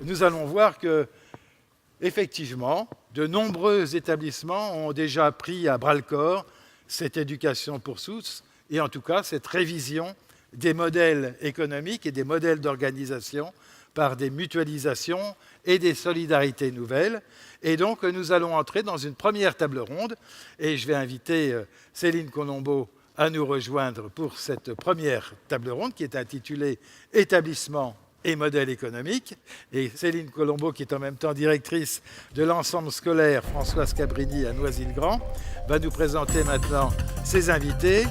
nous allons voir que, effectivement, de nombreux établissements ont déjà pris à bras-le-corps cette éducation pour tous, et en tout cas cette révision des modèles économiques et des modèles d'organisation par des mutualisations et des solidarités nouvelles. Et donc, nous allons entrer dans une première table ronde, et je vais inviter Céline Colombo à nous rejoindre pour cette première table ronde qui est intitulée « Établissement et modèle économique ». Et Céline Colombo, qui est en même temps directrice de l'ensemble scolaire Françoise Cabrini à Noisy-le-Grand, va nous présenter maintenant ses invités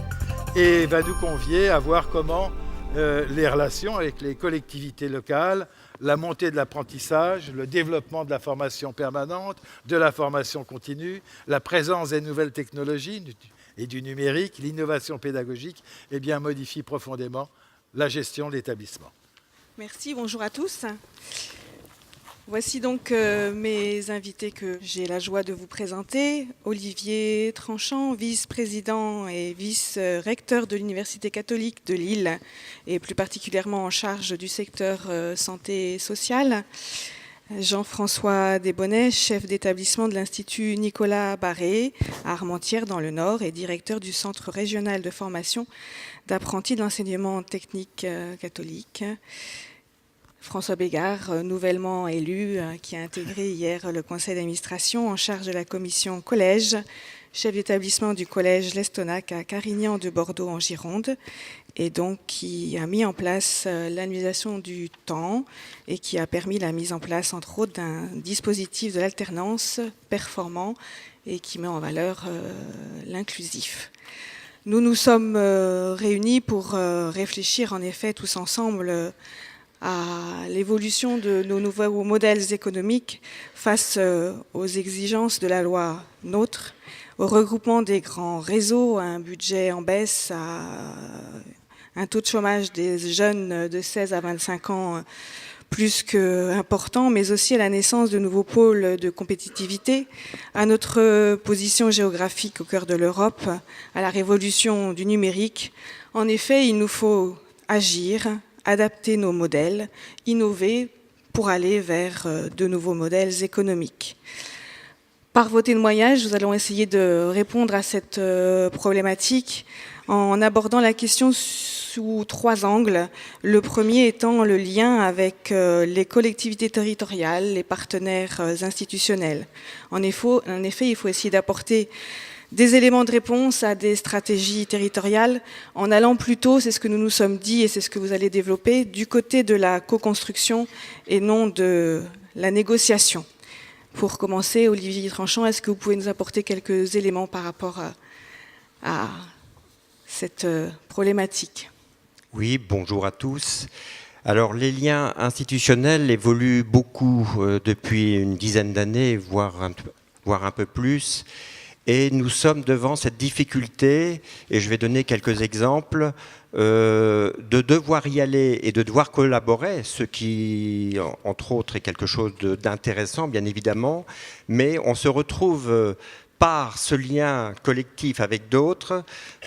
et va nous convier à voir comment les relations avec les collectivités locales, la montée de l'apprentissage, le développement de la formation permanente, de la formation continue, la présence des nouvelles technologies et du numérique, l'innovation pédagogique, eh bien, modifie profondément la gestion de l'établissement. Merci, bonjour à tous. Voici donc mes invités que j'ai la joie de vous présenter. Olivier Tranchant, vice-président et vice-recteur de l'Université catholique de Lille, et plus particulièrement en charge du secteur santé et sociale. Jean-François Desbonnets, chef d'établissement de l'Institut Nicolas Barré à Armentières dans le Nord et directeur du Centre régional de formation d'apprentis de l'enseignement technique catholique. François Bégard, nouvellement élu, qui a intégré hier le conseil d'administration en charge de la commission collège, chef d'établissement du collège L'Estonac à Carignan de Bordeaux en Gironde, et donc qui a mis en place l'annualisation du temps et qui a permis la mise en place, entre autres, d'un dispositif de l'alternance performant et qui met en valeur l'inclusif. Nous nous sommes réunis pour réfléchir en effet tous ensemble à l'évolution de nos nouveaux modèles économiques face aux exigences de la loi NOTRe, au regroupement des grands réseaux, à un budget en baisse, à un taux de chômage des jeunes de 16 à 25 ans plus qu'important, mais aussi à la naissance de nouveaux pôles de compétitivité, à notre position géographique au cœur de l'Europe, à la révolution du numérique. En effet, il nous faut agir, adapter nos modèles, innover pour aller vers de nouveaux modèles économiques. Par vos témoignages, nous allons essayer de répondre à cette problématique en abordant la question sous 3 angles. Le premier étant le lien avec les collectivités territoriales, les partenaires institutionnels. En effet, il faut essayer d'apporter des éléments de réponse à des stratégies territoriales en allant plutôt, c'est ce que nous nous sommes dit et c'est ce que vous allez développer, du côté de la co-construction et non de la négociation. Pour commencer, Olivier Tranchant, est-ce que vous pouvez nous apporter quelques éléments par rapport à cette problématique ? Oui, bonjour à tous. Alors, les liens institutionnels évoluent beaucoup depuis une dizaine d'années, voire un peu plus. Et nous sommes devant cette difficulté, et je vais donner quelques exemples, de devoir y aller et de devoir collaborer, ce qui, entre autres, est quelque chose d'intéressant, bien évidemment, mais on se retrouve par ce lien collectif avec d'autres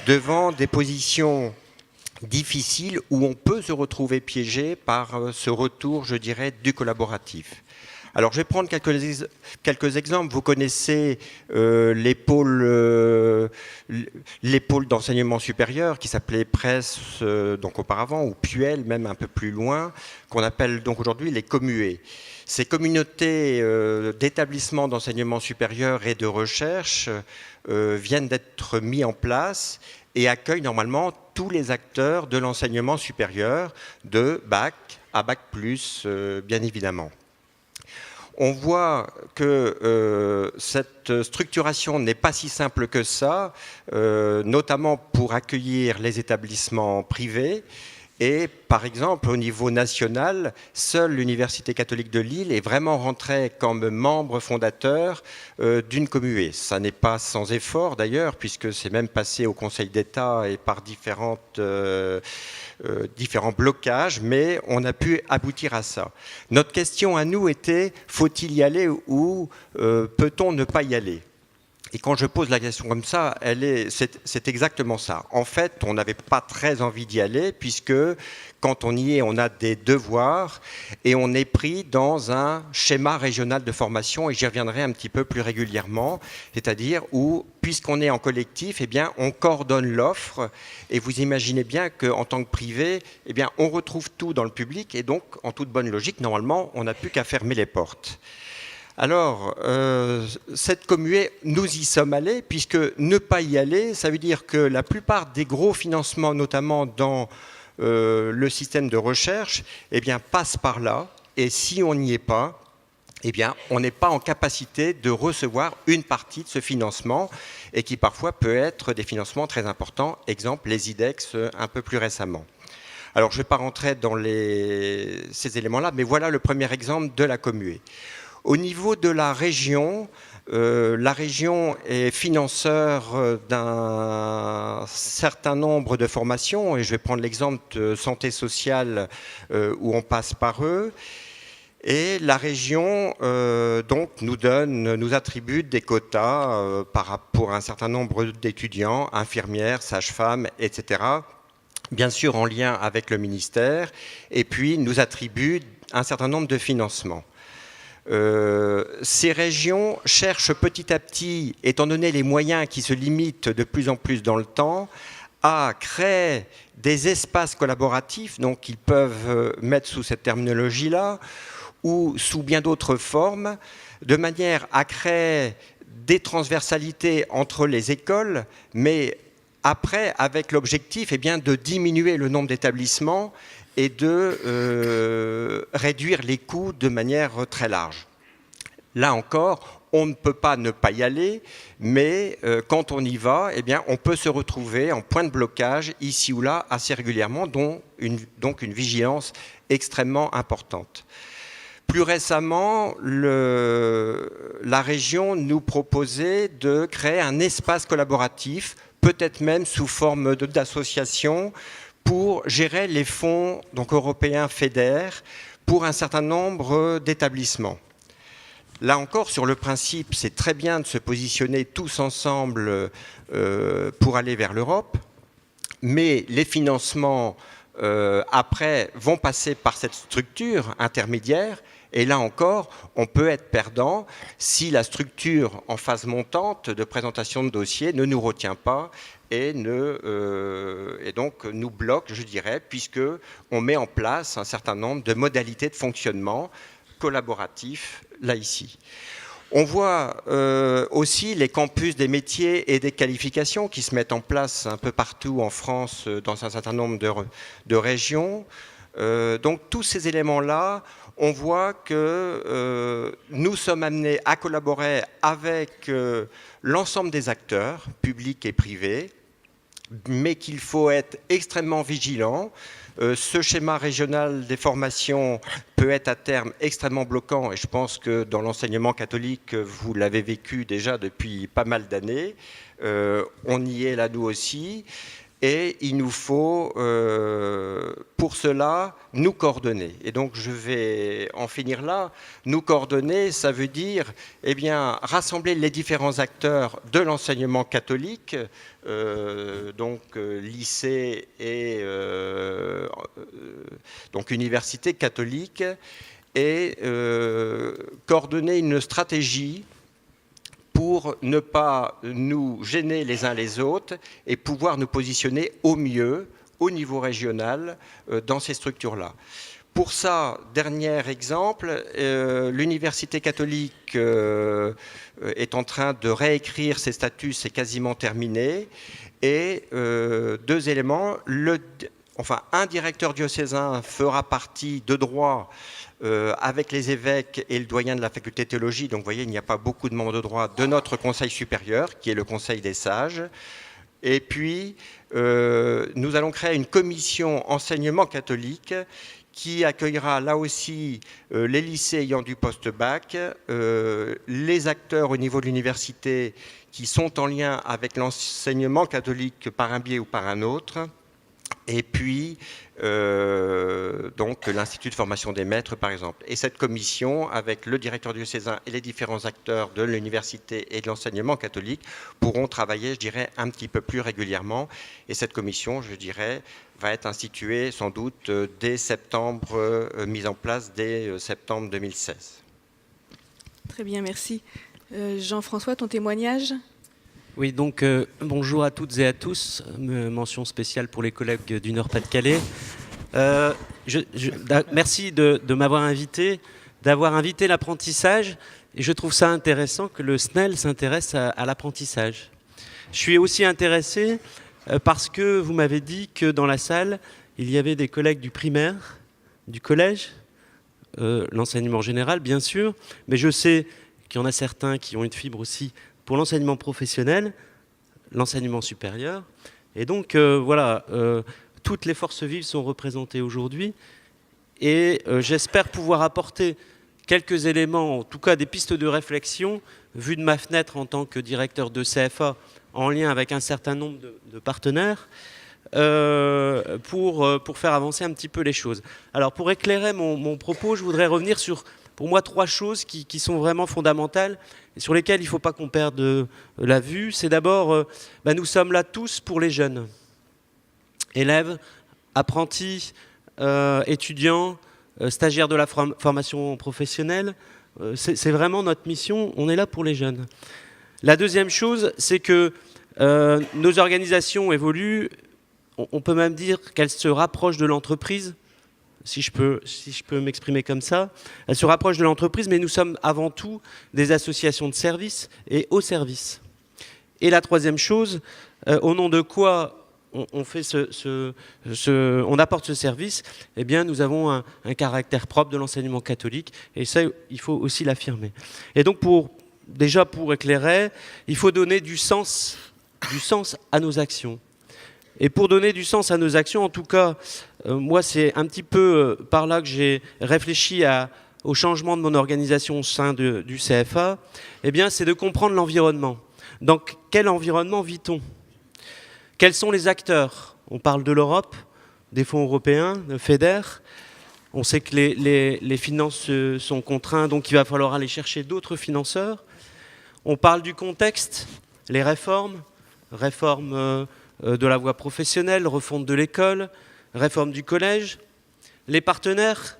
devant des positions difficiles où on peut se retrouver piégé par ce retour, je dirais, du collaboratif. Alors, je vais prendre quelques exemples. Vous connaissez les pôles d'enseignement supérieur qui s'appelaient PRES donc auparavant, ou PUEL, même un peu plus loin, qu'on appelle donc aujourd'hui les commués. Ces communautés d'établissements d'enseignement supérieur et de recherche viennent d'être mis en place et accueillent normalement tous les acteurs de l'enseignement supérieur, de bac à bac+, bien évidemment. On voit que cette structuration n'est pas si simple que ça, notamment pour accueillir les établissements privés. Et par exemple, au niveau national, seule l'Université catholique de Lille est vraiment rentrée comme membre fondateur d'une commuée. Ça n'est pas sans effort d'ailleurs, puisque c'est même passé au Conseil d'État et par différents blocages, mais on a pu aboutir à ça. Notre question à nous était, faut-il y aller ou peut-on ne pas y aller ? Et quand je pose la question comme ça, c'est exactement ça. En fait, on n'avait pas très envie d'y aller, puisque quand on y est, on a des devoirs et on est pris dans un schéma régional de formation, et j'y reviendrai un petit peu plus régulièrement, c'est-à-dire où, puisqu'on est en collectif, eh bien, on coordonne l'offre, et vous imaginez bien qu'en tant que privé, eh bien, on retrouve tout dans le public, et donc, en toute bonne logique, normalement, on n'a plus qu'à fermer les portes. Alors, cette commuée, nous y sommes allés, puisque ne pas y aller, ça veut dire que la plupart des gros financements, notamment dans le système de recherche, eh bien, passent par là. Et si on n'y est pas, eh bien, on n'est pas en capacité de recevoir une partie de ce financement, et qui parfois peut être des financements très importants. Exemple, les IDEX un peu plus récemment. Alors, je ne vais pas rentrer dans ces éléments-là, mais voilà le premier exemple de la commuée. Au niveau de la région est financeur d'un certain nombre de formations, et je vais prendre l'exemple de santé sociale où on passe par eux. Et la région donc nous attribue des quotas pour un certain nombre d'étudiants, infirmières, sages-femmes, etc. Bien sûr en lien avec le ministère, et puis nous attribue un certain nombre de financements. Ces régions cherchent petit à petit, étant donné les moyens qui se limitent de plus en plus dans le temps, à créer des espaces collaboratifs, donc qu'ils peuvent mettre sous cette terminologie-là, ou sous bien d'autres formes, de manière à créer des transversalités entre les écoles, mais après, avec l'objectif de diminuer le nombre d'établissements et de réduire les coûts de manière très large. Là encore, on ne peut pas ne pas y aller, mais quand on y va, on peut se retrouver en point de blocage, ici ou là, assez régulièrement, donc une vigilance extrêmement importante. Plus récemment, la région nous proposait de créer un espace collaboratif, peut-être même sous forme d'association, pour gérer les fonds européens FEDER pour un certain nombre d'établissements. Là encore, sur le principe, c'est très bien de se positionner tous ensemble pour aller vers l'Europe, mais les financements, après, vont passer par cette structure intermédiaire, et là encore, on peut être perdant si la structure en phase montante de présentation de dossier ne nous retient pas et donc nous bloque, je dirais, puisqu'on met en place un certain nombre de modalités de fonctionnement collaboratifs, là, ici. On voit aussi les campus des métiers et des qualifications qui se mettent en place un peu partout en France, dans un certain nombre de régions. Donc tous ces éléments-là, on voit que nous sommes amenés à collaborer avec l'ensemble des acteurs, publics et privés, mais qu'il faut être extrêmement vigilant. Ce schéma régional des formations peut être à terme extrêmement bloquant, et je pense que dans l'enseignement catholique, vous l'avez vécu déjà depuis pas mal d'années. On y est là, nous aussi. Et il nous faut, pour cela, nous coordonner. Et donc, je vais en finir là. Nous coordonner, ça veut dire rassembler les différents acteurs de l'enseignement catholique, lycée et université catholique, et coordonner une stratégie pour ne pas nous gêner les uns les autres et pouvoir nous positionner au mieux, au niveau régional, dans ces structures-là. Pour ça, dernier exemple, l'Université catholique est en train de réécrire ses statuts, c'est quasiment terminé. Et deux éléments, un directeur diocésain fera partie de droit avec les évêques et le doyen de la faculté de théologie. Donc vous voyez, il n'y a pas beaucoup de membres de droit de notre conseil supérieur, qui est le conseil des sages. Et puis, nous allons créer une commission enseignement catholique qui accueillera là aussi les lycées ayant du post-bac, les acteurs au niveau de l'université qui sont en lien avec l'enseignement catholique par un biais ou par un autre, et puis donc l'Institut de formation des maîtres, par exemple. Et cette commission, avec le directeur diocésain et les différents acteurs de l'université et de l'enseignement catholique, pourront travailler, je dirais, un petit peu plus régulièrement. Et cette commission, je dirais, va être instituée sans doute dès septembre, mise en place dès septembre 2016. Très bien, merci. Jean-François, ton témoignage ? Oui, donc bonjour à toutes et à tous. Mention spéciale pour les collègues du Nord-Pas-de-Calais. Merci de m'avoir invité, d'avoir invité l'apprentissage. Et je trouve ça intéressant que le SNEL s'intéresse à l'apprentissage. Je suis aussi intéressé parce que vous m'avez dit que dans la salle, il y avait des collègues du primaire, du collège, l'enseignement général, bien sûr, mais je sais qu'il y en a certains qui ont une fibre aussi pour l'enseignement professionnel, l'enseignement supérieur. Et donc, voilà, toutes les forces vives sont représentées aujourd'hui. Et j'espère pouvoir apporter quelques éléments, en tout cas des pistes de réflexion, vues de ma fenêtre en tant que directeur de CFA, en lien avec un certain nombre de partenaires, pour faire avancer un petit peu les choses. Alors, pour éclairer mon propos, je voudrais revenir sur, pour moi, 3 choses qui sont vraiment fondamentales et sur lesquelles il ne faut pas qu'on perde la vue. C'est d'abord, nous sommes là tous pour les jeunes. Élèves, apprentis, étudiants, stagiaires de la formation professionnelle. C'est vraiment notre mission, on est là pour les jeunes. La deuxième chose, c'est que nos organisations évoluent, on peut même dire qu'elles se rapprochent de l'entreprise, si je peux m'exprimer comme ça. Elles se rapprochent de l'entreprise, mais nous sommes avant tout des associations de services et au service. Et la troisième chose, au nom de quoi on apporte ce service, eh bien, nous avons un caractère propre de l'enseignement catholique, et ça, il faut aussi l'affirmer. Et donc, déjà pour éclairer, il faut donner du sens à nos actions. Et pour donner du sens à nos actions, en tout cas, moi, c'est un petit peu par là que j'ai réfléchi au changement de mon organisation au sein du CFA. Eh bien, c'est de comprendre l'environnement. Dans quel environnement vit-on ? Quels sont les acteurs ? On parle de l'Europe, des fonds européens, de FEDER. On sait que les finances sont contraintes, donc il va falloir aller chercher d'autres financeurs. On parle du contexte, les réformes de la voie professionnelle, refonte de l'école, réforme du collège. Les partenaires,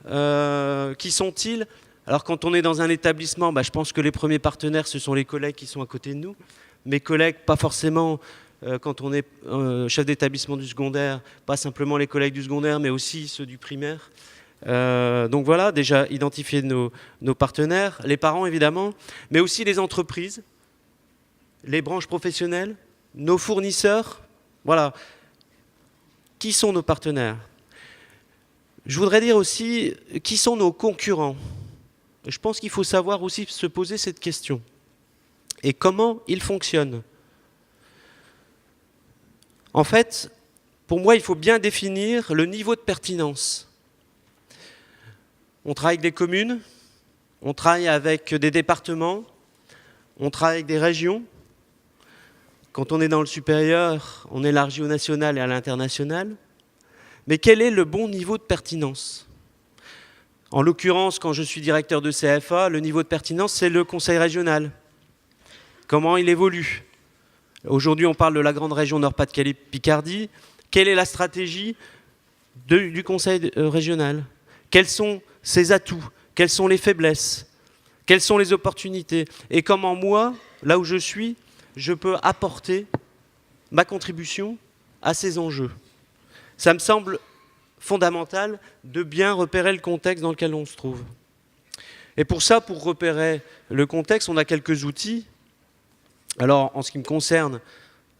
qui sont-ils ? Alors quand on est dans un établissement, je pense que les premiers partenaires, ce sont les collègues qui sont à côté de nous. Mes collègues, pas forcément, quand on est chef d'établissement du secondaire, pas simplement les collègues du secondaire, mais aussi ceux du primaire. Donc voilà, déjà identifier nos partenaires, les parents évidemment, mais aussi les entreprises, les branches professionnelles, nos fournisseurs. Voilà. Qui sont nos partenaires ? Je voudrais dire aussi qui sont nos concurrents. Je pense qu'il faut savoir aussi se poser cette question. Et comment ils fonctionnent ? En fait, pour moi, il faut bien définir le niveau de pertinence. On travaille avec des communes, on travaille avec des départements, on travaille avec des régions. Quand on est dans le supérieur, on élargit au national et à l'international. Mais quel est le bon niveau de pertinence ? En l'occurrence, quand je suis directeur de CFA, le niveau de pertinence, c'est le conseil régional. Comment il évolue ? Aujourd'hui, on parle de la grande région Nord-Pas-de-Calais-Picardie. Quelle est la stratégie du conseil régional ? Quels sont ses atouts ? Quelles sont les faiblesses ? Quelles sont les opportunités ? Et comment moi, là où je suis, je peux apporter ma contribution à ces enjeux. Ça me semble fondamental de bien repérer le contexte dans lequel on se trouve. Et pour ça, pour repérer le contexte, on a quelques outils. Alors, en ce qui me concerne,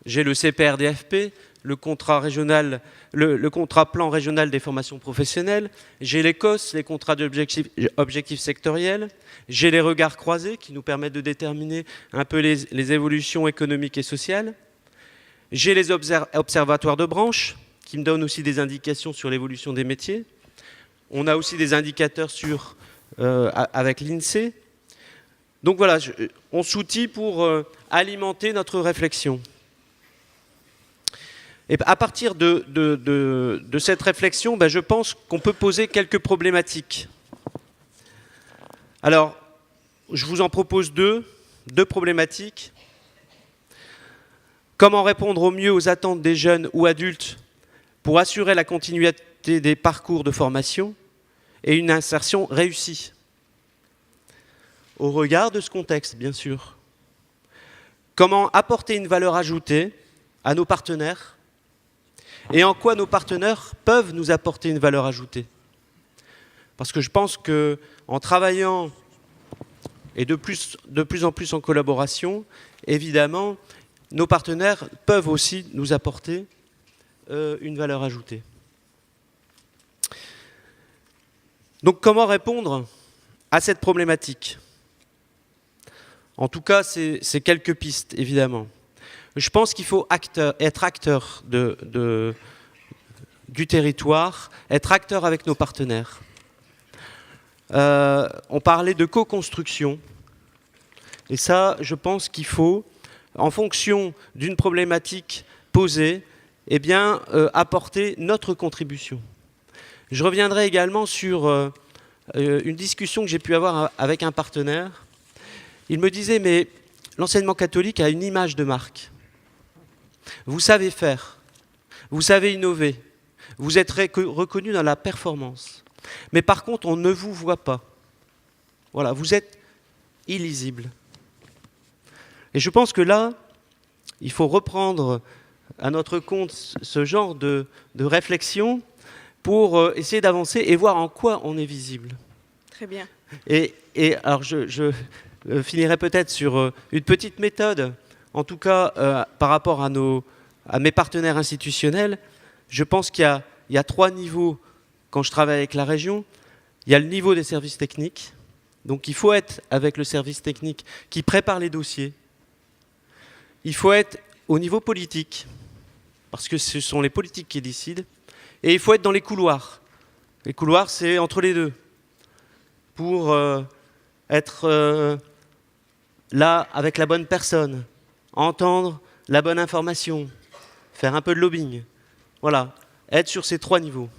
j'ai le CPRDFP, le contrat régional, le contrat plan régional des formations professionnelles, j'ai les COS, les contrats d'objectifs sectoriels, j'ai les regards croisés qui nous permettent de déterminer un peu les évolutions économiques et sociales, j'ai les observatoires de branche qui me donnent aussi des indications sur l'évolution des métiers, on a aussi des indicateurs avec l'INSEE. Donc voilà, on s'outille pour alimenter notre réflexion. Et à partir de cette réflexion, je pense qu'on peut poser quelques problématiques. Alors, je vous en propose deux problématiques. Comment répondre au mieux aux attentes des jeunes ou adultes pour assurer la continuité des parcours de formation et une insertion réussie? Au regard de ce contexte, bien sûr. Comment apporter une valeur ajoutée à nos partenaires et en quoi nos partenaires peuvent nous apporter une valeur ajoutée? Parce que je pense qu'en travaillant et de plus en plus en collaboration, évidemment, nos partenaires peuvent aussi nous apporter une valeur ajoutée. Donc comment répondre à cette problématique? En tout cas, c'est quelques pistes, évidemment. Je pense qu'il faut être acteur du territoire, être acteur avec nos partenaires. On parlait de co-construction. Et ça, je pense qu'il faut, en fonction d'une problématique posée, apporter notre contribution. Je reviendrai également sur une discussion que j'ai pu avoir avec un partenaire. Il me disait, mais l'enseignement catholique a une image de marque. Vous savez faire, vous savez innover, vous êtes reconnu dans la performance. Mais par contre, on ne vous voit pas. Voilà, vous êtes illisible. Et je pense que là, il faut reprendre à notre compte ce genre de réflexion pour essayer d'avancer et voir en quoi on est visible. Très bien. Et alors, je finirai peut-être sur une petite méthode, en tout cas par rapport à mes partenaires institutionnels. Je pense qu'il y a 3 niveaux quand je travaille avec la région. Il y a le niveau des services techniques. Donc il faut être avec le service technique qui prépare les dossiers. Il faut être au niveau politique, parce que ce sont les politiques qui décident. Et il faut être dans les couloirs. Les couloirs, c'est entre les deux. Pour être là avec la bonne personne, entendre la bonne information, faire un peu de lobbying. Voilà, être sur ces 3 niveaux.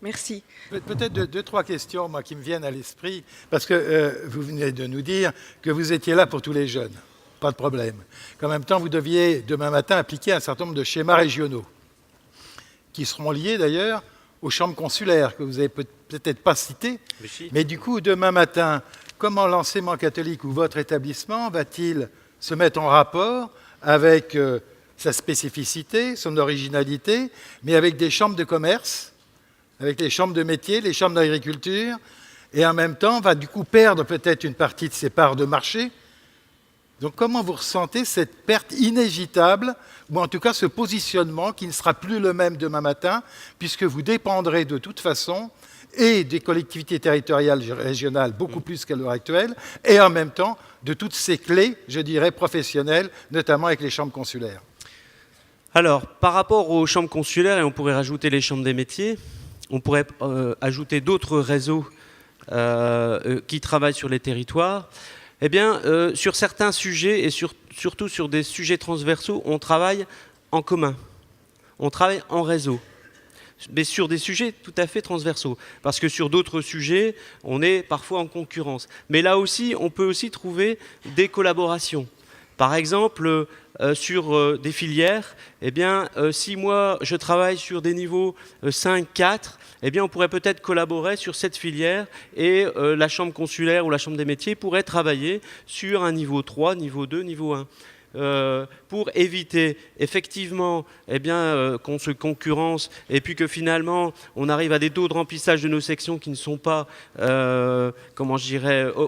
Merci. Peut-être 2-3 questions moi, qui me viennent à l'esprit, parce que vous venez de nous dire que vous étiez là pour tous les jeunes, pas de problème. Qu'en même temps, vous deviez demain matin appliquer un certain nombre de schémas régionaux, qui seront liés d'ailleurs aux chambres consulaires, que vous n'avez peut-être pas citées, mais du coup, demain matin, comment l'enseignement catholique ou votre établissement va-t-il se mettre en rapport avec sa spécificité, son originalité, mais avec des chambres de commerce, avec les chambres de métier, les chambres d'agriculture, et en même temps va du coup perdre peut-être une partie de ses parts de marché. Donc comment vous ressentez cette perte inévitable, ou en tout cas ce positionnement qui ne sera plus le même demain matin, puisque vous dépendrez de toute façon et des collectivités territoriales régionales beaucoup plus qu'à l'heure actuelle, et en même temps de toutes ces clés, je dirais, professionnelles, notamment avec les chambres consulaires? Alors, par rapport aux chambres consulaires, et on pourrait rajouter les chambres des métiers, on pourrait ajouter d'autres réseaux qui travaillent sur les territoires. Eh bien, sur certains sujets, et surtout sur des sujets transversaux, on travaille en commun. On travaille en réseau. Mais sur des sujets tout à fait transversaux. Parce que sur d'autres sujets, on est parfois en concurrence. Mais là aussi, on peut aussi trouver des collaborations. Par exemple, sur des filières, eh bien, si moi je travaille sur des niveaux 5, 4, eh bien, on pourrait peut-être collaborer sur cette filière et la chambre consulaire ou la chambre des métiers pourrait travailler sur un niveau 3, niveau 2, niveau 1. Pour éviter effectivement qu'on se concurrence et puis que finalement on arrive à des taux de remplissage de nos sections qui ne sont pas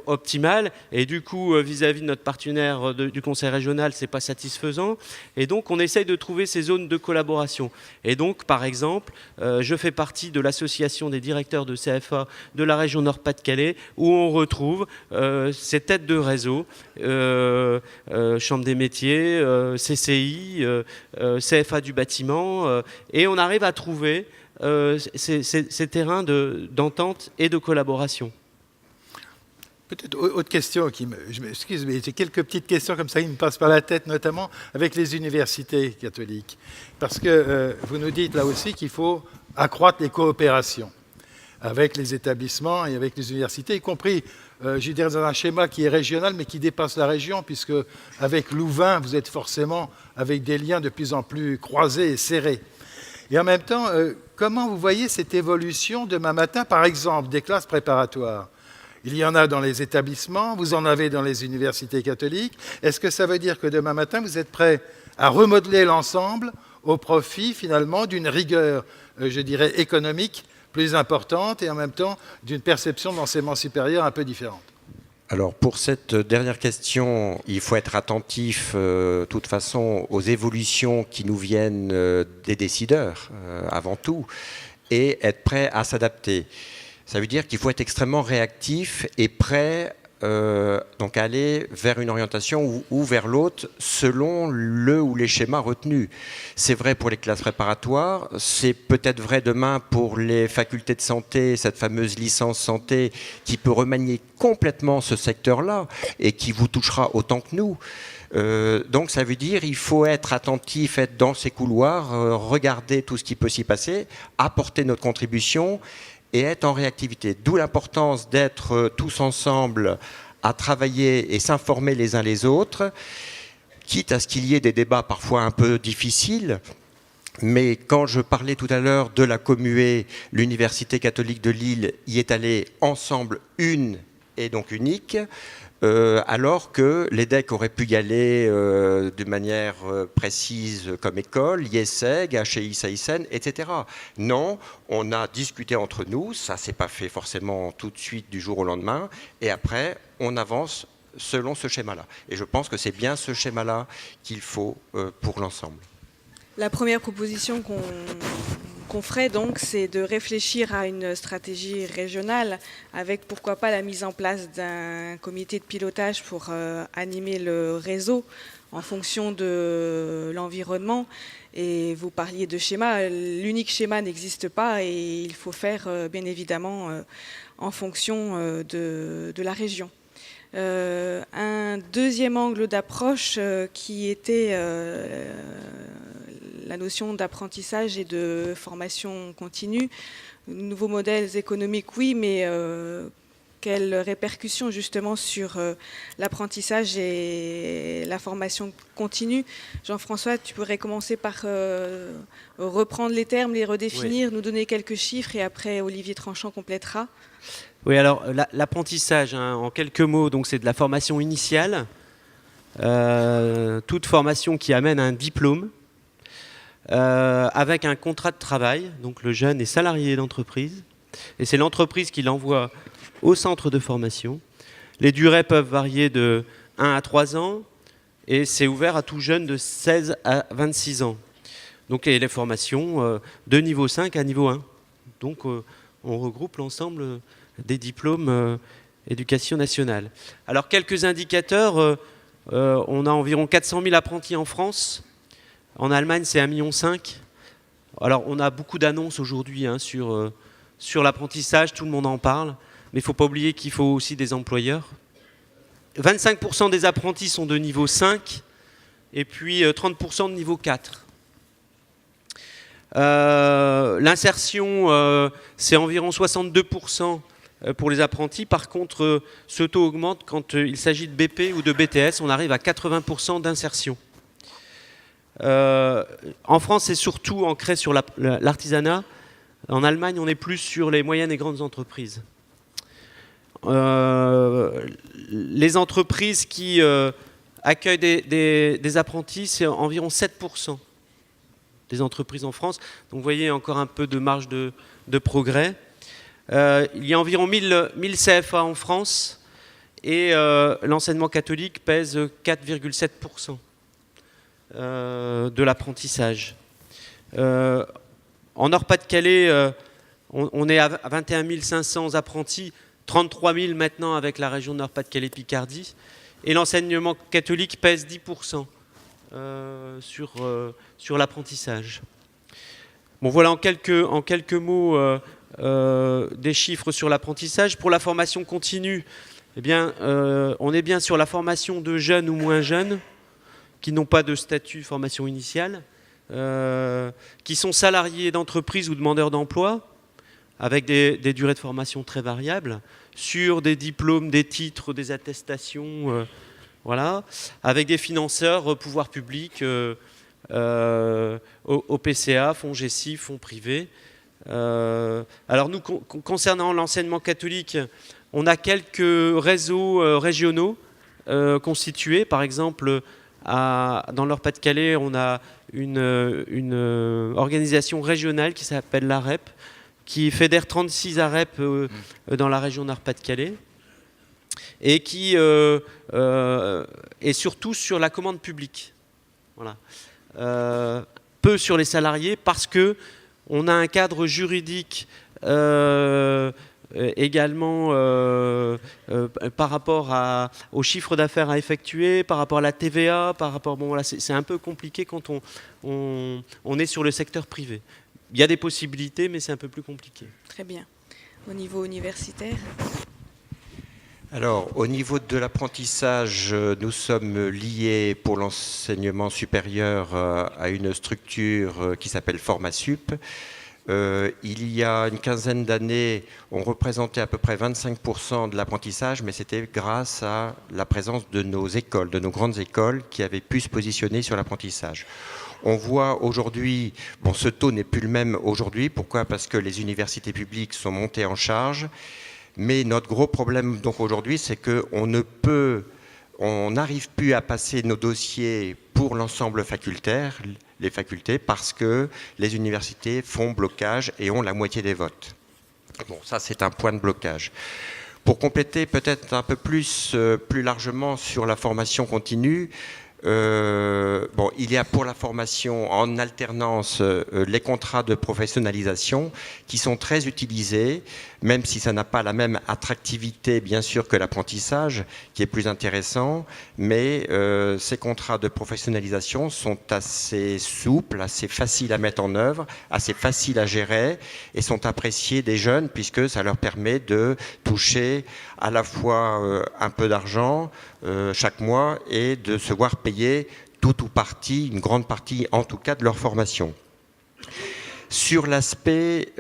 optimales et du coup vis-à-vis de notre partenaire du conseil régional c'est pas satisfaisant et donc on essaye de trouver ces zones de collaboration et donc par exemple je fais partie de l'association des directeurs de CFA de la région Nord-Pas-de-Calais où on retrouve ces têtes de réseau chambre des métiers, CCI, CFA du bâtiment, et on arrive à trouver ces terrains d'entente et de collaboration. Peut-être autre question je m'excuse, mais j'ai quelques petites questions comme ça qui me passent par la tête, notamment avec les universités catholiques. Parce que vous nous dites là aussi qu'il faut accroître les coopérations avec les établissements et avec les universités, y compris, je dirais, dans un schéma qui est régional, mais qui dépasse la région, puisque avec Louvain, vous êtes forcément avec des liens de plus en plus croisés et serrés. Et en même temps, comment vous voyez cette évolution demain matin, par exemple, des classes préparatoires ? Il y en a dans les établissements, vous en avez dans les universités catholiques. Est-ce que ça veut dire que demain matin, vous êtes prêts à remodeler l'ensemble au profit, finalement, d'une rigueur, je dirais, économique plus importante et en même temps d'une perception de l'enseignement supérieur un peu différente? Alors pour cette dernière question, il faut être attentif de toute façon aux évolutions qui nous viennent des décideurs avant tout et être prêt à s'adapter. Ça veut dire qu'il faut être extrêmement réactif et prêt donc à aller vers une orientation ou vers l'autre selon le ou les schémas retenus. C'est vrai pour les classes préparatoires, c'est peut-être vrai demain pour les facultés de santé, cette fameuse licence santé qui peut remanier complètement ce secteur-là et qui vous touchera autant que nous. Donc ça veut dire qu'il faut être attentif, être dans ces couloirs, regarder tout ce qui peut s'y passer, apporter notre contribution et être en réactivité. D'où l'importance d'être tous ensemble à travailler et s'informer les uns les autres, quitte à ce qu'il y ait des débats parfois un peu difficiles. Mais quand je parlais tout à l'heure de la Commuée, l'Université catholique de Lille y est allée ensemble, une et donc unique, alors que l'EDEC aurait pu y aller de manière précise comme école, l'IESEG, HEI, SAICEN, etc. Non, on a discuté entre nous, ça ne s'est pas fait forcément tout de suite du jour au lendemain, et après on avance selon ce schéma-là. Et je pense que c'est bien ce schéma-là qu'il faut pour l'ensemble. La première proposition qu'on ferait donc, c'est de réfléchir à une stratégie régionale avec pourquoi pas la mise en place d'un comité de pilotage pour animer le réseau en fonction de l'environnement. Et vous parliez de schéma, l'unique schéma n'existe pas et il faut faire bien évidemment en fonction de la région. Un deuxième angle d'approche qui était la notion d'apprentissage et de formation continue. Nouveaux modèles économiques, oui, mais quelles répercussions justement sur l'apprentissage et la formation continue? Jean-François, tu pourrais commencer par reprendre les termes, les redéfinir, oui, nous donner quelques chiffres et après Olivier Tranchant complétera. Oui, alors l'apprentissage, hein, en quelques mots, donc c'est de la formation initiale, toute formation qui amène à un diplôme, avec un contrat de travail, donc le jeune est salarié d'entreprise, et c'est l'entreprise qui l'envoie au centre de formation. Les durées peuvent varier de 1 à 3 ans, et c'est ouvert à tout jeune de 16 à 26 ans. Donc les formations de niveau 5 à niveau 1. Donc on regroupe l'ensemble des diplômes éducation nationale. Alors quelques indicateurs, on a environ 400 000 apprentis en France. En Allemagne, c'est 1,5 million. Alors, on a beaucoup d'annonces aujourd'hui hein, sur l'apprentissage, tout le monde en parle, mais il ne faut pas oublier qu'il faut aussi des employeurs. 25% des apprentis sont de niveau 5 et puis 30% de niveau 4. L'insertion, c'est environ 62% pour les apprentis. Par contre, ce taux augmente quand il s'agit de BP ou de BTS. On arrive à 80% d'insertion. En France, c'est surtout ancré sur l'artisanat. En Allemagne, on est plus sur les moyennes et grandes entreprises. Les entreprises qui accueillent des apprentis, c'est environ 7% des entreprises en France. Donc vous voyez encore un peu de marge de progrès. Il y a environ 1000 CFA en France et l'enseignement catholique pèse 4,7%. De l'apprentissage. En Nord-Pas-de-Calais, on est à 21 500 apprentis, 33 000 maintenant avec la région Nord-Pas-de-Calais-Picardie, et l'enseignement catholique pèse 10% sur l'apprentissage. Bon, voilà en quelques mots des chiffres sur l'apprentissage. Pour la formation continue, Eh bien, on est bien sur la formation de jeunes ou moins jeunes qui n'ont pas de statut formation initiale, qui sont salariés d'entreprise ou demandeurs d'emploi, avec des durées de formation très variables, sur des diplômes, des titres, des attestations, voilà, avec des financeurs, pouvoirs publics, OPCA, fonds GESI, fonds privés. Alors nous, concernant l'enseignement catholique, on a quelques réseaux régionaux constitués. Par exemple, dans l'Nord-Pas-de-Calais, on a une organisation régionale qui s'appelle l'AREP, qui fédère 36 AREP dans la région Nord-Pas-de-Calais, et qui est surtout sur la commande publique. Voilà. Peu sur les salariés, parce que on a un cadre juridique également par rapport au chiffre d'affaires à effectuer, par rapport à la TVA, par rapport, bon, voilà, c'est un peu compliqué quand on est sur le secteur privé. Il y a des possibilités, mais c'est un peu plus compliqué. Très bien. Au niveau universitaire? Alors, au niveau de l'apprentissage, nous sommes liés pour l'enseignement supérieur à une structure qui s'appelle Formasup. Il y a une quinzaine d'années, on représentait à peu près 25% de l'apprentissage, mais c'était grâce à la présence de nos écoles, de nos grandes écoles, qui avaient pu se positionner sur l'apprentissage. On voit aujourd'hui, bon, ce taux n'est plus le même aujourd'hui. Pourquoi ? Parce que les universités publiques sont montées en charge. Mais notre gros problème donc aujourd'hui, c'est qu'on n'arrive plus à passer nos dossiers pour l'ensemble facultaire, les facultés, parce que les universités font blocage et ont la moitié des votes. Bon, ça c'est un point de blocage. Pour compléter peut-être un peu plus largement sur la formation continue, bon, il y a pour la formation en alternance les contrats de professionnalisation qui sont très utilisés, même si ça n'a pas la même attractivité bien sûr que l'apprentissage qui est plus intéressant, mais ces contrats de professionnalisation sont assez souples, assez faciles à mettre en œuvre, assez faciles à gérer et sont appréciés des jeunes puisque ça leur permet de toucher à la fois un peu d'argent chaque mois et de se voir payer tout ou partie, une grande partie en tout cas de leur formation. Sur l'aspect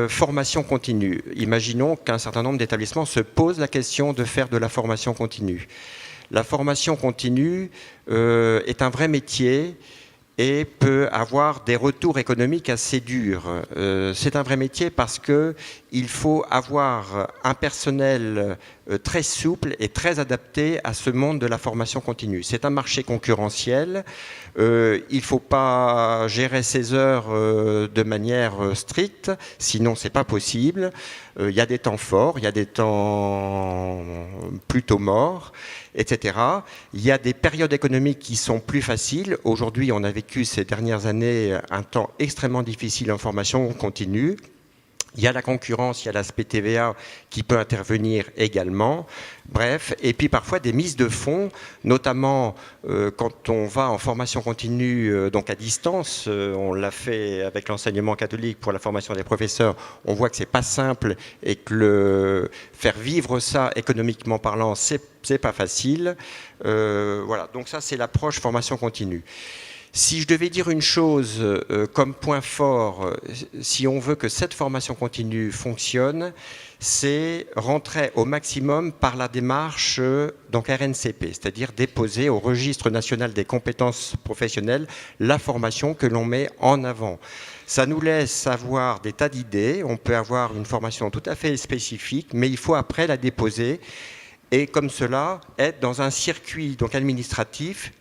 formation continue, imaginons qu'un certain nombre d'établissements se posent la question de faire de la formation continue. La formation continue est un vrai métier et peut avoir des retours économiques assez durs. C'est un vrai métier parce qu'il faut avoir un personnel très souple et très adapté à ce monde de la formation continue. C'est un marché concurrentiel. Il ne faut pas gérer ses heures de manière stricte, sinon ce n'est pas possible. Il y a des temps forts, il y a des temps plutôt morts, etc. Il y a des périodes économiques qui sont plus faciles. Aujourd'hui, on a vécu ces dernières années un temps extrêmement difficile en formation continue. Il y a la concurrence, il y a l'aspect TVA qui peut intervenir également. Bref, et puis parfois des mises de fonds, notamment quand on va en formation continue, donc à distance. On l'a fait avec l'enseignement catholique pour la formation des professeurs. On voit que c'est pas simple et que faire vivre ça économiquement parlant, c'est pas facile. Voilà, donc ça c'est l'approche formation continue. Si je devais dire une chose comme point fort, si on veut que cette formation continue fonctionne, c'est rentrer au maximum par la démarche donc RNCP, c'est-à-dire déposer au registre national des compétences professionnelles la formation que l'on met en avant. Ça nous laisse avoir des tas d'idées, on peut avoir une formation tout à fait spécifique, mais il faut après la déposer et comme cela être dans un circuit donc administratif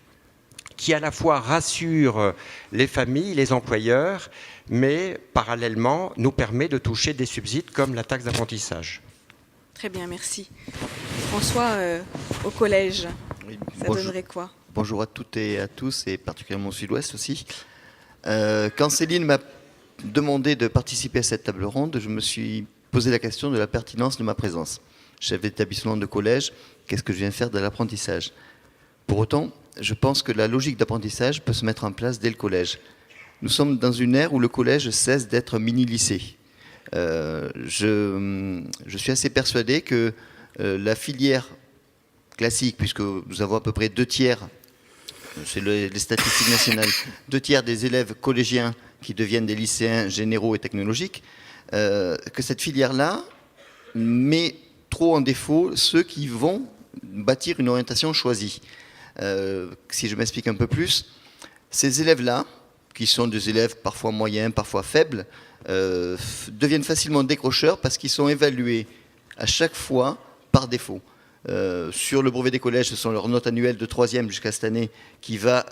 qui à la fois rassure les familles, les employeurs, mais parallèlement nous permet de toucher des subsides comme la taxe d'apprentissage. Très bien, merci. François, au collège, oui, ça donnerait quoi ? Bonjour à toutes et à tous, et particulièrement au Sud-Ouest aussi. Quand Céline m'a demandé de participer à cette table ronde, je me suis posé la question de la pertinence de ma présence. Chef d'établissement de collège, qu'est-ce que je viens faire de l'apprentissage ? Pour autant, je pense que la logique d'apprentissage peut se mettre en place dès le collège. Nous sommes dans une ère où le collège cesse d'être mini-lycée. Je suis assez persuadé que la filière classique, puisque nous avons à peu près 2/3, c'est les statistiques nationales, 2/3 des élèves collégiens qui deviennent des lycéens généraux et technologiques, que cette filière-là met trop en défaut ceux qui vont bâtir une orientation choisie. Si je m'explique un peu plus, ces élèves-là, qui sont des élèves parfois moyens, parfois faibles, deviennent facilement décrocheurs parce qu'ils sont évalués à chaque fois par défaut. Sur le brevet des collèges, ce sont leurs notes annuelles de 3e jusqu'à cette année qui va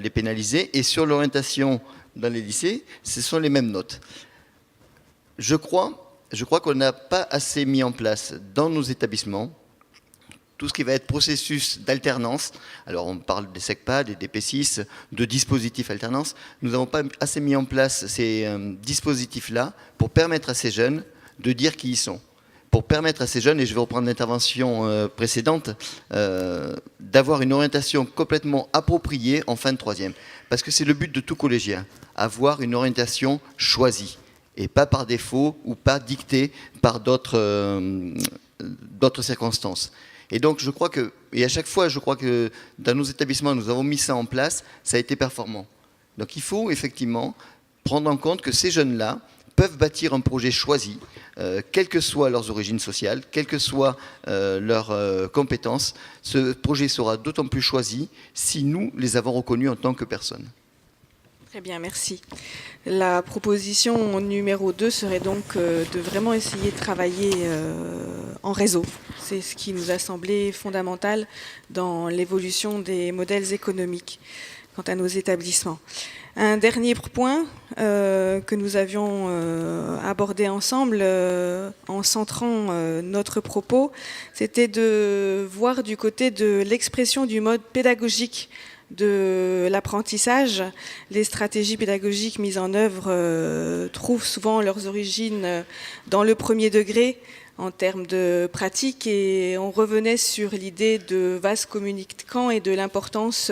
les pénaliser. Et sur l'orientation dans les lycées, ce sont les mêmes notes. Je crois qu'on n'a pas assez mis en place dans nos établissements tout ce qui va être processus d'alternance. Alors on parle des SECPA, des DP6, de dispositifs alternance. Nous n'avons pas assez mis en place ces dispositifs-là pour permettre à ces jeunes de dire qui ils sont. Pour permettre à ces jeunes, et je vais reprendre l'intervention précédente, d'avoir une orientation complètement appropriée en fin de 3e. Parce que c'est le but de tout collégien, avoir une orientation choisie, et pas par défaut ou pas dictée par d'autres circonstances. Et donc je crois que, et à chaque fois je crois que dans nos établissements nous avons mis ça en place, ça a été performant. Donc il faut effectivement prendre en compte que ces jeunes-là peuvent bâtir un projet choisi, quelles que soient leurs origines sociales, quelles que soient leurs compétences. Ce projet sera d'autant plus choisi si nous les avons reconnus en tant que personnes. Très bien, merci. La proposition numéro 2 serait donc de vraiment essayer de travailler en réseau. C'est ce qui nous a semblé fondamental dans l'évolution des modèles économiques quant à nos établissements. Un dernier point que nous avions abordé ensemble en centrant notre propos, c'était de voir du côté de l'expression du mode pédagogique de l'apprentissage. Les stratégies pédagogiques mises en œuvre trouvent souvent leurs origines dans le premier degré en termes de pratique, et on revenait sur l'idée de vases communicants et de l'importance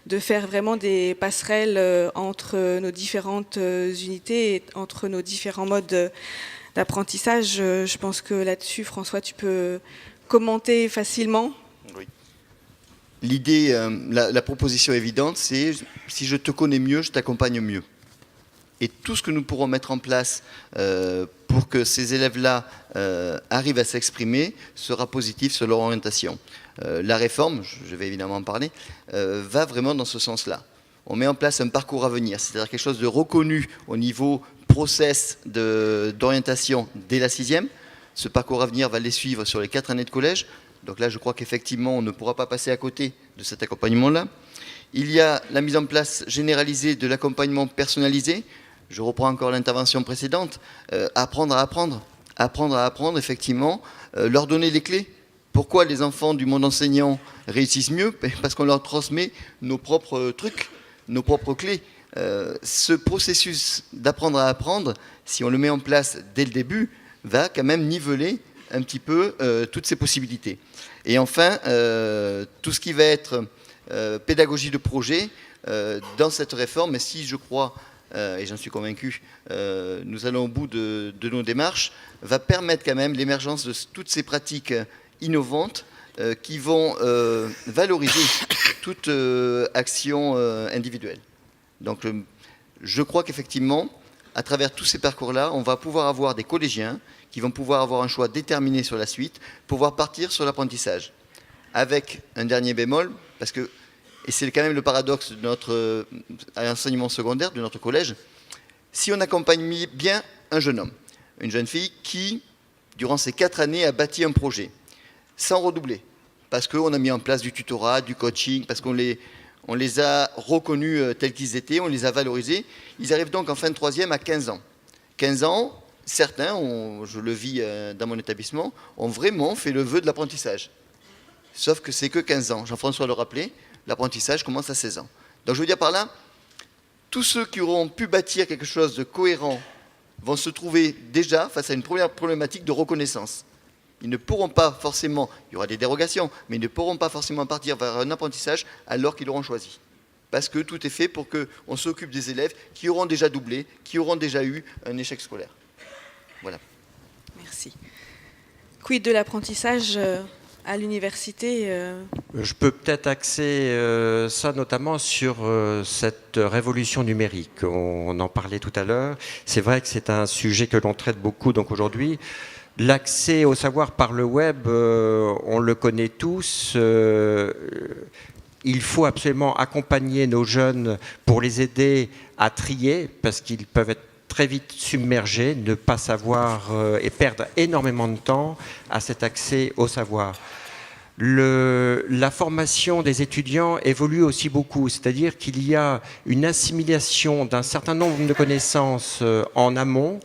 de faire vraiment des passerelles entre nos différentes unités et entre nos différents modes d'apprentissage. Je pense que là-dessus, François, tu peux commenter facilement. Oui. L'idée, la proposition évidente, c'est si je te connais mieux, je t'accompagne mieux. Et tout ce que nous pourrons mettre en place pour que ces élèves-là arrivent à s'exprimer sera positif sur leur orientation. La réforme, je vais évidemment en parler, va vraiment dans ce sens-là. On met en place un parcours à venir, c'est-à-dire quelque chose de reconnu au niveau process d'orientation dès la 6e. Ce parcours à venir va les suivre sur les 4 années de collège. Donc là, je crois qu'effectivement, on ne pourra pas passer à côté de cet accompagnement-là. Il y a la mise en place généralisée de l'accompagnement personnalisé. Je reprends encore l'intervention précédente. Apprendre à apprendre, effectivement. Leur donner les clés. Pourquoi les enfants du monde enseignant réussissent mieux? Parce qu'on leur transmet nos propres trucs, nos propres clés. Ce processus d'apprendre à apprendre, si on le met en place dès le début, va quand même niveler un petit peu toutes ces possibilités. Et enfin, tout ce qui va être pédagogie de projet, dans cette réforme, et si je crois, et j'en suis convaincu, nous allons au bout de nos démarches, va permettre quand même l'émergence de toutes ces pratiques innovantes qui vont valoriser toute action individuelle. Donc je crois qu'effectivement, à travers tous ces parcours-là, on va pouvoir avoir des collégiens qui vont pouvoir avoir un choix déterminé sur la suite, pouvoir partir sur l'apprentissage. Avec un dernier bémol, parce que, et c'est quand même le paradoxe de notre enseignement secondaire, de notre collège, si on accompagne bien un jeune homme, une jeune fille qui, durant ces 4 années, a bâti un projet, sans redoubler, parce qu'on a mis en place du tutorat, du coaching, parce qu'on les a reconnus tels qu'ils étaient, on les a valorisés. Ils arrivent donc en fin de 3e à 15 ans. 15 ans, certains, je le vis dans mon établissement, ont vraiment fait le vœu de l'apprentissage. Sauf que c'est que 15 ans. Jean-François le rappelait, l'apprentissage commence à 16 ans. Donc je veux dire par là, tous ceux qui auront pu bâtir quelque chose de cohérent vont se trouver déjà face à une première problématique de reconnaissance. Ils ne pourront pas forcément, il y aura des dérogations, mais ils ne pourront pas forcément partir vers un apprentissage alors qu'ils l'auront choisi. Parce que tout est fait pour qu'on s'occupe des élèves qui auront déjà doublé, qui auront déjà eu un échec scolaire. Voilà. Merci. Quid de l'apprentissage, à l'université. Je peux peut-être axer ça notamment sur cette révolution numérique. On en parlait tout à l'heure. C'est vrai que c'est un sujet que l'on traite beaucoup donc aujourd'hui. L'accès au savoir par le web, on le connaît tous. Il faut absolument accompagner nos jeunes pour les aider à trier, parce qu'ils peuvent être très vite submergés, ne pas savoir et perdre énormément de temps à cet accès au savoir. La formation des étudiants évolue aussi beaucoup, c'est-à-dire qu'il y a une assimilation d'un certain nombre de connaissances en amont,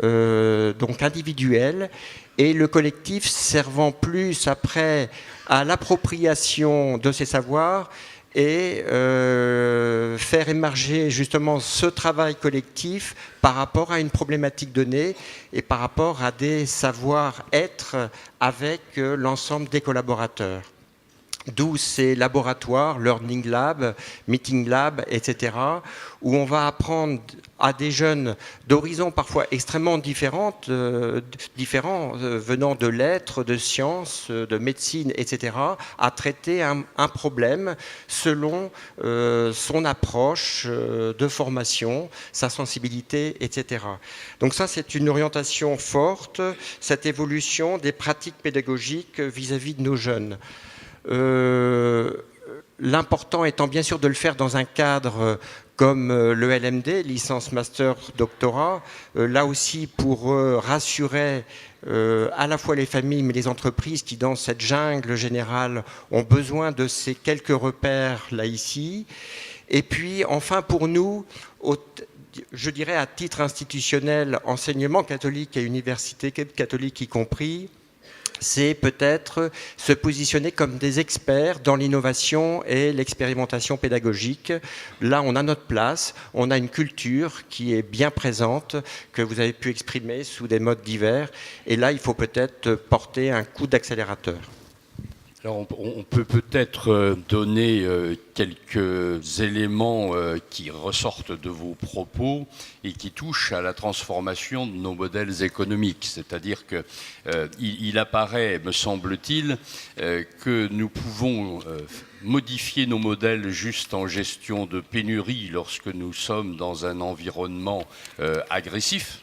donc individuelles, et le collectif servant plus après à l'appropriation de ces savoirs et faire émerger justement ce travail collectif par rapport à une problématique donnée et par rapport à des savoir-être avec l'ensemble des collaborateurs. D'où ces laboratoires, learning lab, meeting lab, etc., où on va apprendre à des jeunes d'horizons parfois extrêmement différents, venant de lettres, de sciences, de médecine, etc., à traiter un problème selon son approche de formation, sa sensibilité, etc. Donc ça, c'est une orientation forte, cette évolution des pratiques pédagogiques vis-à-vis de nos jeunes. L'important étant bien sûr de le faire dans un cadre comme le LMD, licence, master, doctorat, là aussi pour rassurer à la fois les familles mais les entreprises qui dans cette jungle générale ont besoin de ces quelques repères là ici. Et puis enfin pour nous, je dirais à titre institutionnel, enseignement catholique et université catholique y compris, c'est peut-être se positionner comme des experts dans l'innovation et l'expérimentation pédagogique. Là, on a notre place, on a une culture qui est bien présente, que vous avez pu exprimer sous des modes divers. Et là, il faut peut-être porter un coup d'accélérateur. Alors on peut peut-être donner quelques éléments qui ressortent de vos propos et qui touchent à la transformation de nos modèles économiques. C'est-à-dire qu'il apparaît, me semble-t-il, que nous pouvons modifier nos modèles juste en gestion de pénurie lorsque nous sommes dans un environnement agressif.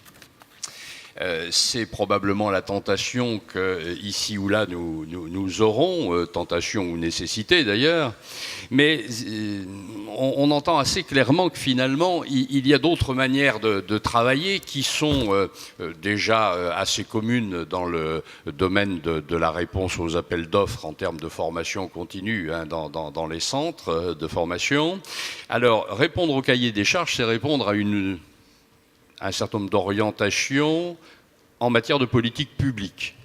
C'est probablement la tentation que, ici ou là, nous aurons, tentation ou nécessité d'ailleurs, mais on entend assez clairement que finalement, il y a d'autres manières de travailler qui sont déjà assez communes dans le domaine de la réponse aux appels d'offres en termes de formation continue dans les centres de formation. Alors, répondre au cahier des charges, c'est répondre à un certain nombre d'orientations en matière de politique publique.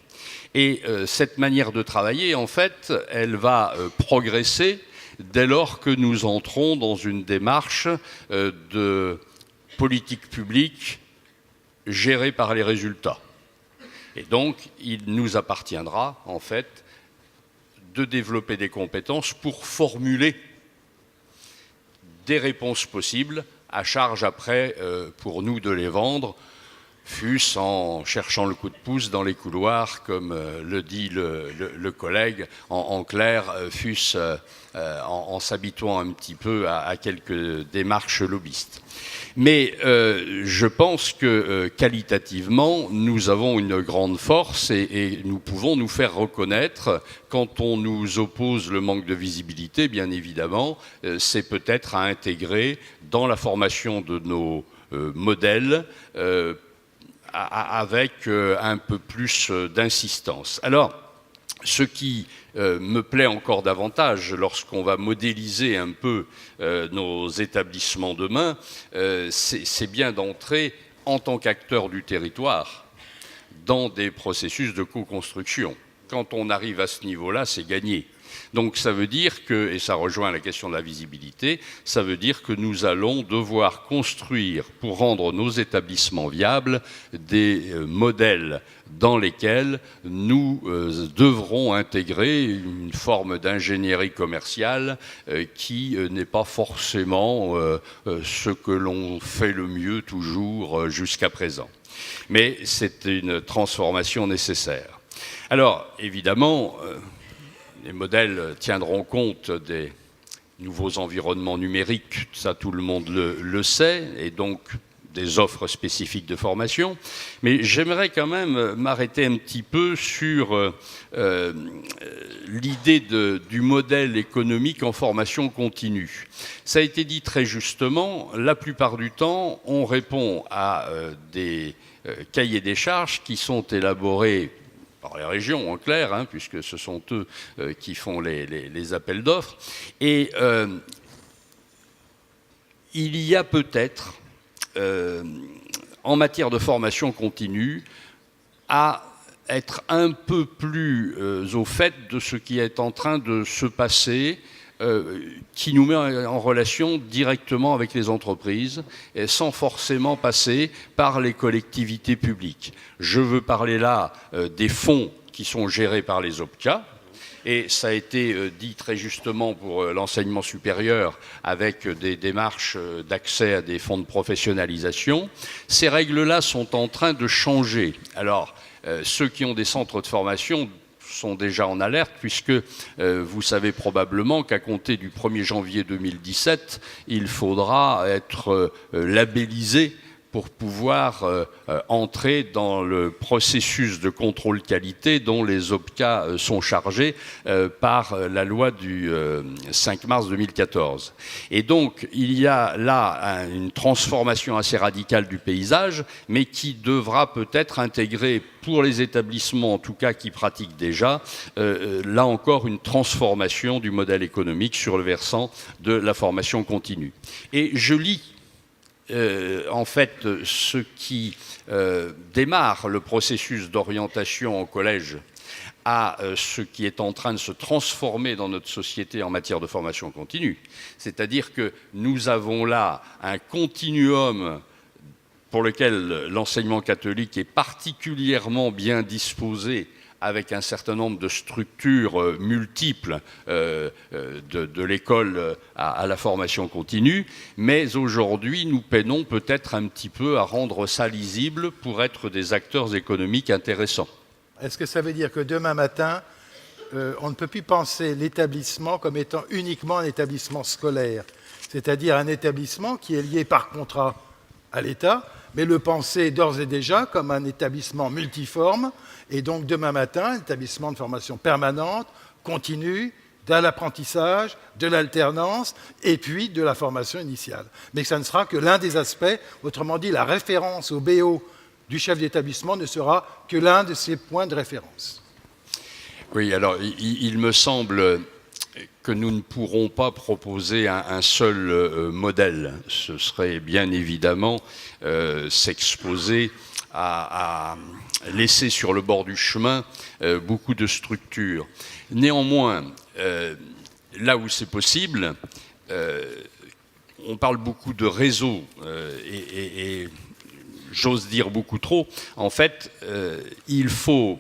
Et cette manière de travailler, en fait, elle va progresser dès lors que nous entrons dans une démarche de politique publique gérée par les résultats. Et donc, il nous appartiendra, en fait, de développer des compétences pour formuler des réponses possibles, à charge après pour nous de les vendre, fût-ce en cherchant le coup de pouce dans les couloirs, comme le dit le collègue, en clair, fût-ce en s'habituant un petit peu à quelques démarches lobbyistes. Mais je pense que qualitativement, nous avons une grande force et nous pouvons nous faire reconnaître. Quand on nous oppose le manque de visibilité, bien évidemment, c'est peut-être à intégrer dans la formation de nos modèles avec un peu plus d'insistance. Alors, ce qui me plaît encore davantage lorsqu'on va modéliser un peu nos établissements demain, c'est bien d'entrer en tant qu'acteur du territoire dans des processus de co-construction. Quand on arrive à ce niveau-là, c'est gagné. Donc ça veut dire que, et ça rejoint la question de la visibilité, ça veut dire que nous allons devoir construire, pour rendre nos établissements viables, des modèles dans lesquels nous devrons intégrer une forme d'ingénierie commerciale qui n'est pas forcément ce que l'on fait le mieux toujours jusqu'à présent. Mais c'est une transformation nécessaire. Alors, évidemment, les modèles tiendront compte des nouveaux environnements numériques, ça tout le monde le sait, et donc des offres spécifiques de formation. Mais j'aimerais quand même m'arrêter un petit peu sur l'idée du modèle économique en formation continue. Ça a été dit très justement, la plupart du temps, on répond à des cahiers des charges qui sont élaborés par les régions, en clair, hein, puisque ce sont eux qui font les appels d'offres. Et il y a peut-être, en matière de formation continue, à être un peu plus au fait de ce qui est en train de se passer, qui nous met en relation directement avec les entreprises, et sans forcément passer par les collectivités publiques. Je veux parler là des fonds qui sont gérés par les OPCA, et ça a été dit très justement pour l'enseignement supérieur avec des démarches d'accès à des fonds de professionnalisation. Ces règles-là sont en train de changer. Alors, ceux qui ont des centres de formation sont déjà en alerte, puisque vous savez probablement qu'à compter du 1er janvier 2017, il faudra être labellisé pour pouvoir entrer dans le processus de contrôle qualité dont les OPCA sont chargés par la loi du 5 mars 2014. Et donc, il y a là une transformation assez radicale du paysage, mais qui devra peut-être intégrer, pour les établissements en tout cas qui pratiquent déjà, là encore une transformation du modèle économique sur le versant de la formation continue. Et je lis en fait, ce qui démarre le processus d'orientation au collège à ce qui est en train de se transformer dans notre société en matière de formation continue. C'est-à-dire que nous avons là un continuum pour lequel l'enseignement catholique est particulièrement bien disposé, avec un certain nombre de structures multiples de l'école à la formation continue, mais aujourd'hui nous peinons peut-être un petit peu à rendre ça lisible pour être des acteurs économiques intéressants. Est-ce que ça veut dire que demain matin, on ne peut plus penser l'établissement comme étant uniquement un établissement scolaire, c'est-à-dire un établissement qui est lié par contrat à l'État, mais le penser d'ores et déjà comme un établissement multiforme, et donc demain matin, un établissement de formation permanente, continue, de l'apprentissage, de l'alternance, et puis de la formation initiale. Mais ça ne sera que l'un des aspects, autrement dit, la référence au BO du chef d'établissement ne sera que l'un de ces points de référence. Oui, alors il me semble que nous ne pourrons pas proposer un seul modèle. Ce serait bien évidemment s'exposer à laisser sur le bord du chemin beaucoup de structures. Néanmoins, là où c'est possible, on parle beaucoup de réseau et j'ose dire beaucoup trop. En fait, il faut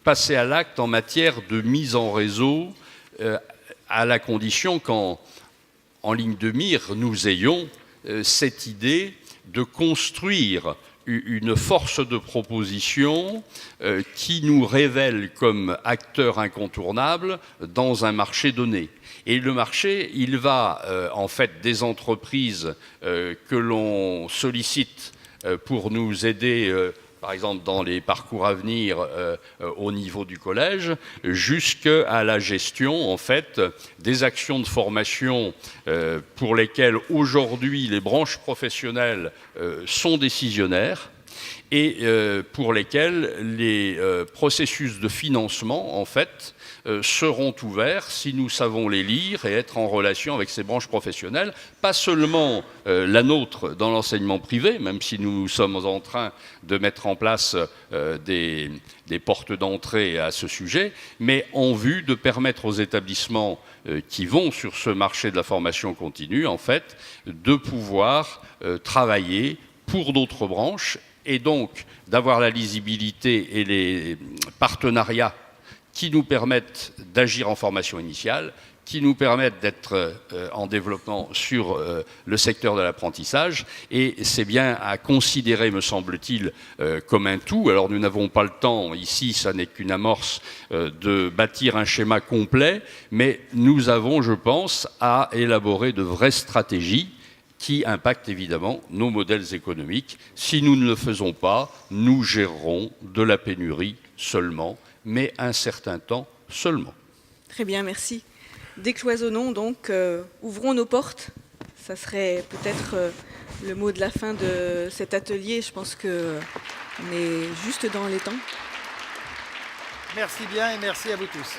passer à l'acte en matière de mise en réseau à la condition qu'en ligne de mire, nous ayons cette idée de construire une force de proposition qui nous révèle comme acteur incontournable dans un marché donné. Et le marché, il va en fait des entreprises que l'on sollicite pour nous aider, par exemple dans les parcours à venir au niveau du collège, jusqu'à la gestion en fait des actions de formation pour lesquelles aujourd'hui les branches professionnelles sont décisionnaires et pour lesquelles les processus de financement en fait seront ouverts si nous savons les lire et être en relation avec ces branches professionnelles, pas seulement la nôtre dans l'enseignement privé, même si nous sommes en train de mettre en place des portes d'entrée à ce sujet, mais en vue de permettre aux établissements qui vont sur ce marché de la formation continue, en fait, de pouvoir travailler pour d'autres branches et donc d'avoir la lisibilité et les partenariats qui nous permettent d'agir en formation initiale, qui nous permettent d'être en développement sur le secteur de l'apprentissage. Et c'est bien à considérer, me semble-t-il, comme un tout. Alors nous n'avons pas le temps, ici, ça n'est qu'une amorce, de bâtir un schéma complet, mais nous avons, je pense, à élaborer de vraies stratégies qui impactent évidemment nos modèles économiques. Si nous ne le faisons pas, nous gérerons de la pénurie seulement, mais un certain temps seulement. Très bien, merci. Décloisonnons donc, ouvrons nos portes. Ça serait peut-être le mot de la fin de cet atelier. Je pense qu'on est juste dans les temps. Merci bien et merci à vous tous.